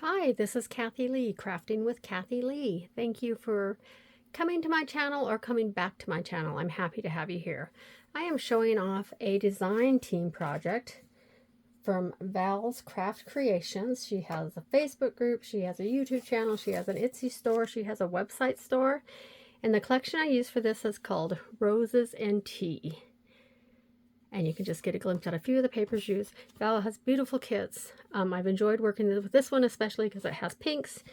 Hi, this is Kathy Lee, Crafting with Kathy Lee. Thank you for coming to my channel or coming back to my channel. I'm happy to have you here. I am showing off a design team project from Vals Crafts Creations. She has a Facebook group, she has a YouTube channel, she has an Etsy store, she has a website store. And the collection I use for this is called Roses and Tea. And you can just get a glimpse at a few of the papers used. Val has beautiful kits. I've enjoyed working with this one, especially because it has pinks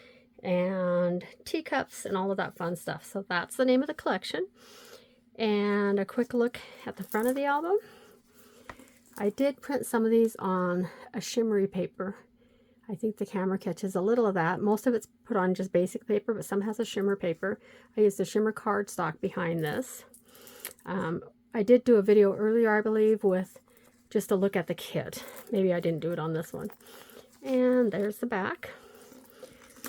and teacups and all of that fun stuff. So that's the name of the collection. And a quick look at the front of the album. I did print some of these on a shimmery paper. I think the camera catches a little of that. Most of it's put on just basic paper, but some has a shimmer paper. I used the shimmer cardstock behind this. I did do a video earlier, I believe, with just a look at the kit. Maybe I didn't do it on this one. And there's the back.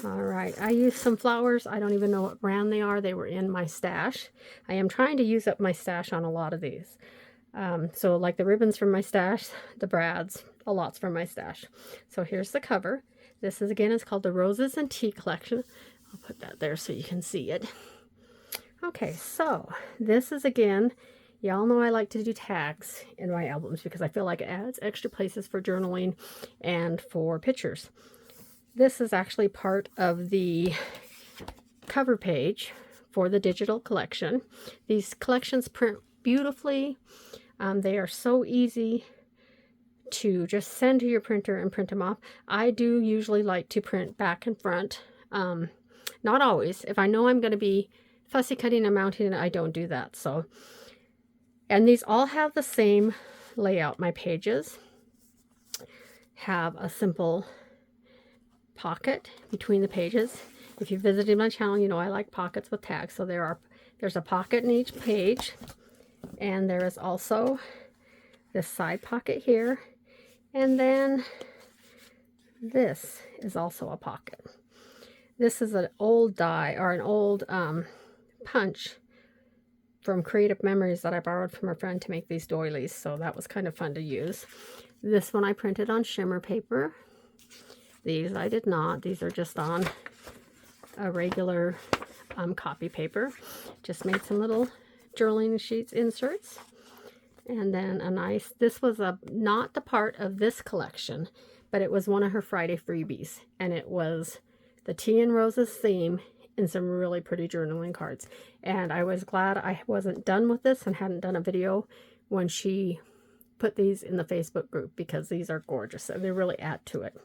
All right, I used some flowers. I don't even know what brand they are. They were in my stash. I am trying to use up my stash on a lot of these. So like the ribbons from my stash, the brads, a lot's from my stash. So here's the cover. This is, again, it's called the Roses and Tea collection. I'll put that there so you can see it. Okay, so this is, again, y'all know I like to do tags in my albums because I feel like it adds extra places for journaling and for pictures. This is actually part of the cover page for the digital collection. These collections print beautifully. They are so easy to just send to your printer and print them off. I do usually like to print back and front. Not always. If I know I'm going to be fussy cutting and mounting it, I don't do that. So. And these all have the same layout. My pages have a simple pocket between the pages. If you visited my channel, you know I like pockets with tags. So there's a pocket in each page. And there is also this side pocket here. And then this is also a pocket. This is an old die or an old punch from Creative Memories that I borrowed from a friend to make these doilies, so that was kind of fun to use. This one I printed on shimmer paper. These I did not. These are just on a regular copy paper. Just made some little journaling sheets inserts. And then a nice, this was not the part of this collection, but it was one of her Friday freebies. And it was the Tea and Roses theme and some really pretty journaling cards. And I was glad I wasn't done with this and hadn't done a video when she put these in the Facebook group, because these are gorgeous and they really add to it.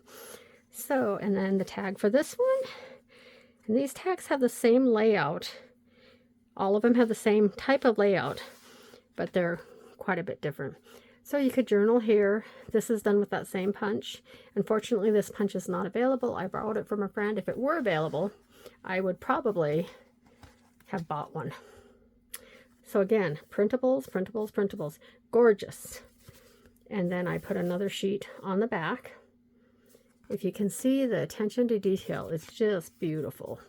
So, and then the tag for this one, and these tags have the same layout. All of them have the same type of layout, but they're quite a bit different. So you could journal here. This is done with that same punch. Unfortunately, this punch is not available. I borrowed it from a friend. If it were available, I would probably have bought one. So again, printables, printables, printables. Gorgeous. And then I put another sheet on the back. If you can see, the attention to detail is just beautiful.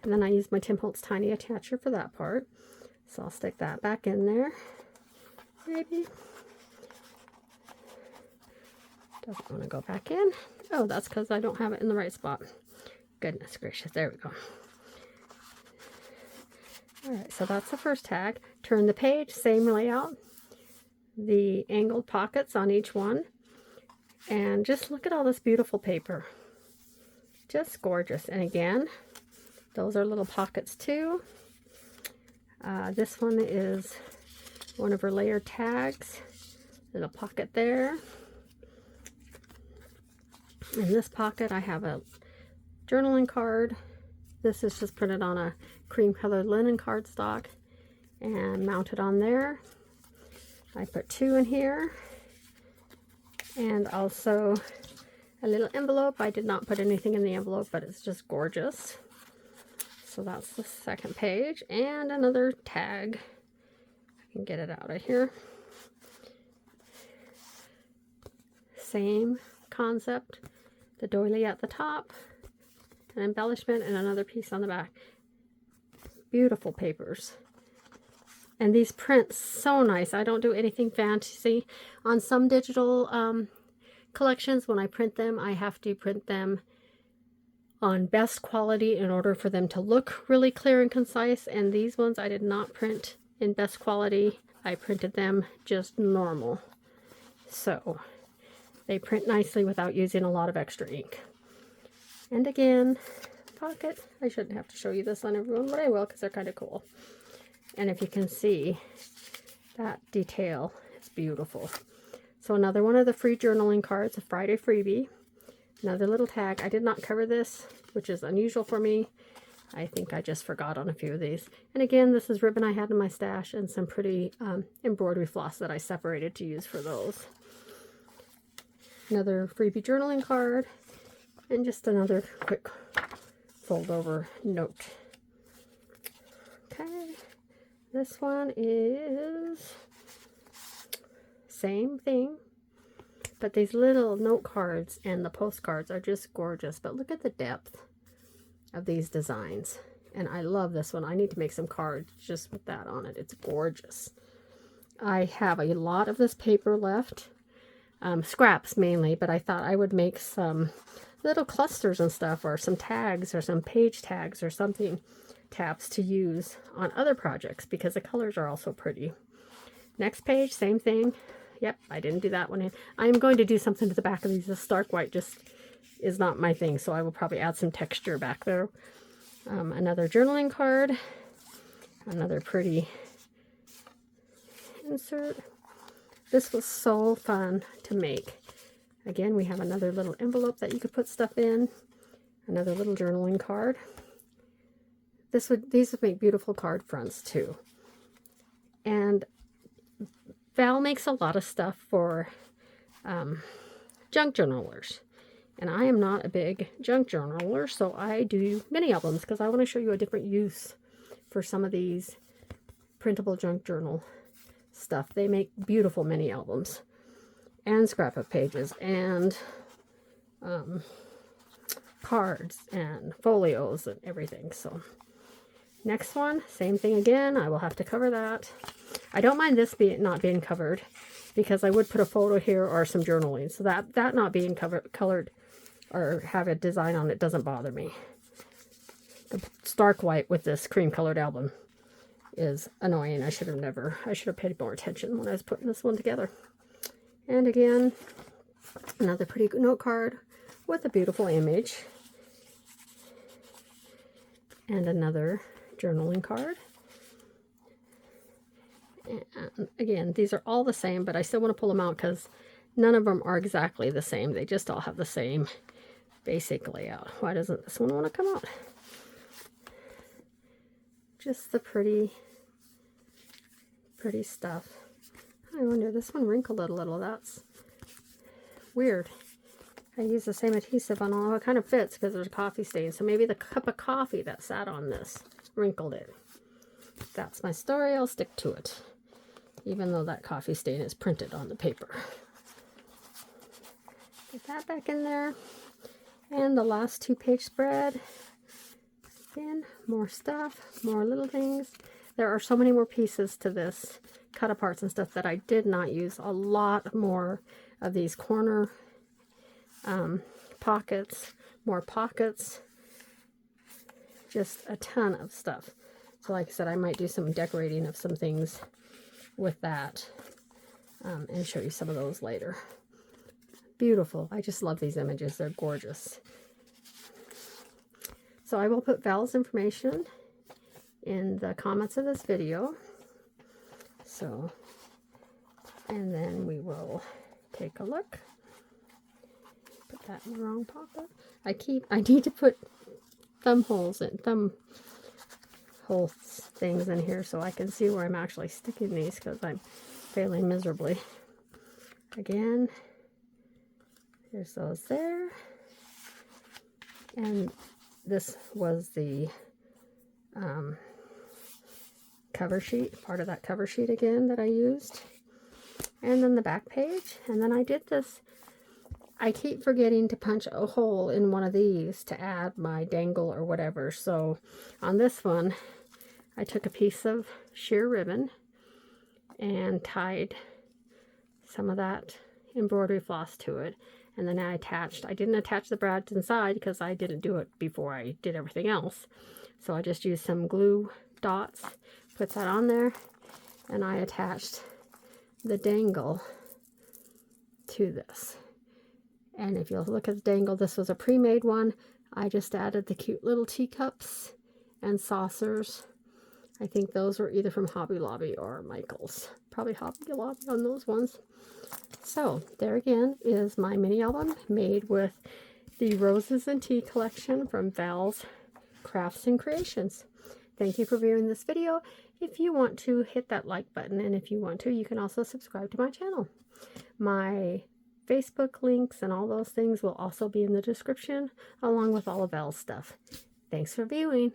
And then I used my Tim Holtz Tiny Attacher for that part. So I'll stick that back in there. Maybe. Doesn't want to go back in. Oh, that's because I don't have it in the right spot. Goodness gracious, there we go. Alright, so that's the first tag. Turn the page, same layout. The angled pockets on each one. And just look at all this beautiful paper. Just gorgeous. And again, those are little pockets too. This one is one of her layered tags. Little pocket there. In this pocket I have a journaling card. This is just printed on a cream colored linen cardstock and mounted on there. I put two in here, and also a little envelope. I did not put anything in the envelope, but it's just gorgeous. So that's the second page, and another tag. I can get it out of here. Same concept. The doily at the top, an embellishment, and another piece on the back. Beautiful papers. And these print so nice. I don't do anything fancy. On some digital collections, when I print them, I have to print them on best quality in order for them to look really clear and concise. And these ones I did not print in best quality. I printed them just normal. So they print nicely without using a lot of extra ink. And again, pocket. I shouldn't have to show you this on everyone, but I will because they're kind of cool. And if you can see that detail, it's beautiful. So another one of the free journaling cards, a Friday freebie. Another little tag. I did not cover this, which is unusual for me. I think I just forgot on a few of these. And again, this is ribbon I had in my stash and some pretty embroidery floss that I separated to use for those. Another freebie journaling card. And just another quick fold over note. Okay. This one is same thing. But these little note cards and the postcards are just gorgeous. But look at the depth of these designs. And I love this one. I need to make some cards just with that on it. It's gorgeous. I have a lot of this paper left. Scraps mainly, but I thought I would make some little clusters and stuff, or some tags, or some page tags, or something, tabs to use on other projects, because the colors are also pretty. Next page, same thing. Yep, I didn't do that one. I'm going to do something to the back of these. The stark white just is not my thing, so I will probably add some texture back there. Another journaling card. Another pretty insert. This was so fun to make. Again, we have another little envelope that you could put stuff in. Another little journaling card. These would make beautiful card fronts too. And Val makes a lot of stuff for junk journalers. And I am not a big junk journaler, so I do mini albums because I want to show you a different use for some of these printable junk journal stuff. They make beautiful mini albums and scrapbook pages and cards and folios and everything. So next one, same thing again. I will have to cover that. I don't mind this not being covered because I would put a photo here or some journaling. So that not being colored or have a design on it doesn't bother me. The stark white with this cream colored album is annoying. I should have paid more attention when I was putting this one together. And again, another pretty note card with a beautiful image. And another journaling card. And again, these are all the same, but I still want to pull them out because none of them are exactly the same. They just all have the same basic layout. Why doesn't this one want to come out? Just the pretty stuff. I wonder, this one wrinkled it a little. That's weird. I use the same adhesive on all. It kind of fits because there's a coffee stain. So maybe the cup of coffee that sat on this wrinkled it. That's my story. I'll stick to it. Even though that coffee stain is printed on the paper. Get that back in there. And the last 2-page spread. Again, more stuff, more little things. There are so many more pieces to this, cut aparts and stuff that I did not use. A lot more of these corner pockets, more pockets, just a ton of stuff. So like I said, I might do some decorating of some things with that and show you some of those later. Beautiful. I just love these images. They're gorgeous. So I will put Val's information in the comments of this video. So, and then we will take a look. Put that in the wrong pocket. I need to put thumb hole things in here so I can see where I'm actually sticking these because I'm failing miserably. Again, there's those there. And this was the cover sheet, part of that cover sheet again that I used. And then the back page. And then I did this. I keep forgetting to punch a hole in one of these to add my dangle or whatever. So on this one, I took a piece of sheer ribbon and tied some of that embroidery floss to it. And then I didn't attach the brads inside because I didn't do it before I did everything else. So I just used some glue dots, put that on there, and I attached the dangle to this. And if you'll look at the dangle, this was a pre-made one. I just added the cute little teacups and saucers. I think those were either from Hobby Lobby or Michael's. Probably Hobby Lobby on those ones. So there again is my mini album made with the Roses and Tea collection from Vals Crafts and Creations. Thank you for viewing this video. If you want to, hit that like button, and if you want to, you can also subscribe to my channel. My Facebook links and all those things will also be in the description, along with all of Val's stuff. Thanks for viewing.